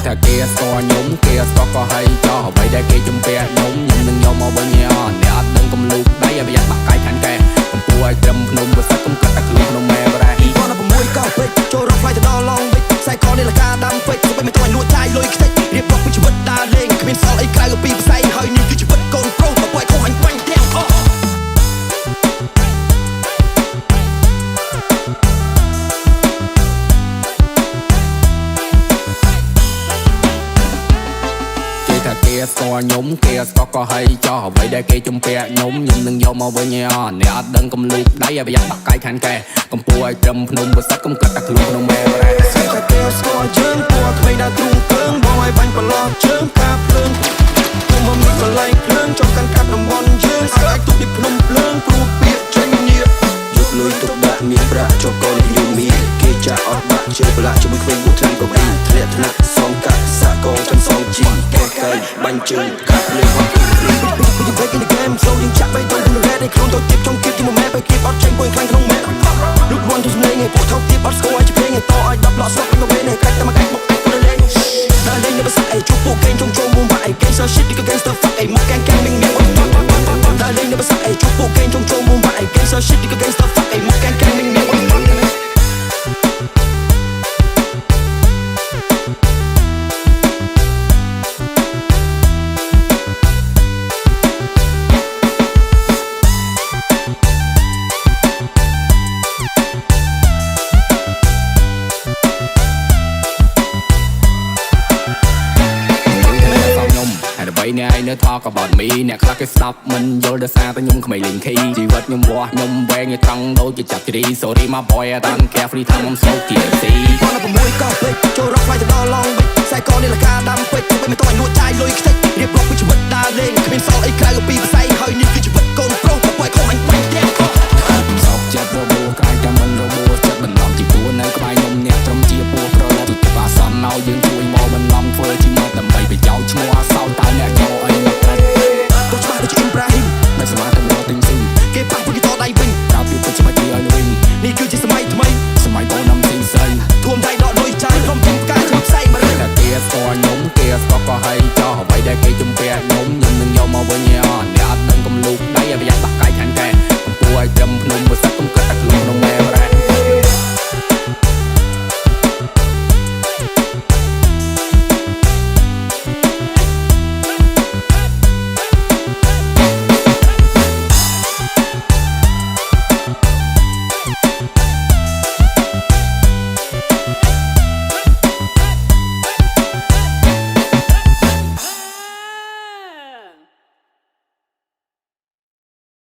ថាគេស្គាល់ខ្ញុំគេស្គាល់ក៏ហើយចោះអ្វីដែលគេជំពាក់ខ្ញុំនឹងយកមកវិញអ្នកអត់ដឹងកំលូកដៃឲ្យប្រយ័ត្នបាក់កាយខាងកែកំពុះឲ្យត្រឹមភ្នំបើសិនកុំកាត់តែខ្លួនក្នុងម៉ែបរ៉ាគាត់6កោពេជ្រចូលរកផ្លៃទៅដល់ឡងពេជ្រខ្សែកនេះលកាដាំពេជ្រទៅមិនต้องឲ្យលួចចាយលុយខ្ទេចរៀបរាប់ពីជីវិតដើរលេងគ្មានសល់អីក្រៅពីផ្សែងហើយនេះគឺជីវិតកូនប្រុសមកពួយខំអញបាញ់ទាំងអស់ថាគេស្គាល់ខ្ញុំគេស្គាល់ក៏ហើយចោះអ្វីដែលគេជំពាក់ខ្ញុំនឹងយកមកវិញអ្នកអត់ដឹងកំលូកដៃឲ្យប្រយ័ត្នបាក់កាយខាងកែកំពុះឲ្យត្រឹមភ្នំបើសិនកុំកាត់តែខ្លួនក្នុងម៉ែបរ៉ាស្គាល់គេស្គាល់យើងពណ៌ថ្មីដល់ទ្រូងភ្លើងបងឲ្យបាញ់ប្រឡោះជើងការភ្លើងគុំមកកន្លែងភ្លើងចង់កាន់កាត់តំបន់យើងស្គាល់ទុកពីភ្នំភ្លើងព្រោះពាក្យចេញនេះយកលុយទុកដាក់មានប្រាក់ជាប់កូនយូមីគេចាក់អត់បាក់ជើប្រឡាក់ជាមួយក្មេងបុត្រាំក៏ពីធ្លាក់ថ្នាក់សងកាក់សាកងចំសងជីកែកែបាញ់ជើងកាត់លេងហត់ពីបែក in the game so យើងចាក់បីទៅក្នុងរ៉េតឲ្យខ្លួនទៅទៀតចង់គៀបជាមួយម៉ែបែគៀបអត់ចេញពុយខ្លាំងក្នុងម៉ែលុប1 2 3ឲ្យពួកថោកទៀតអត់ស្គាល់ឲ្យជាភ្លេងឲ្យតឲ្យ10លក់ស្លុកក្នុងវេនឲ្យកាច់តែមកកាច់មកទៅលេងដល់លេងនៅបសាអីជួបពួកកេងចង់ចូលមុំបាក់អី gangster shit នេះក៏ gangster fuck អីមកកាំងមីងមីងដល់លេងនៅបសាអីជួបពួកកេងចង់ចូលមុំបាក់អី gangster shit នេះក៏ gangster fuck អីមកកាំងមីងមីងអ្នកឯងនៅ talk about me អ្នកខ្លះគេស្ដាប់មិនយល់ដោយសារតែខ្ញុំក្មេងលេង key ជីវិតខ្ញុំវាស់ខ្ញុំវែងឲ្យត្រង់ដូចជាចាប់ជ្រី sorry my boy I don't care free time I'm so TC គាត់6កោពេជ្រចូលរកផ្លៃទៅដល់ឡងពេជ្រខ្សែកនេះលកាដាំពេជ្រទៅមិនต้องឲ្យលួចចាយលុយខ្ទេចរៀបរាប់ពីជីវិតដើរលេងគ្មានសល់អីក្រៅពីផ្សែងហើយនេះគឺជីវិតកូនប្រុសមកពួយខំអញបាញ់ទាំង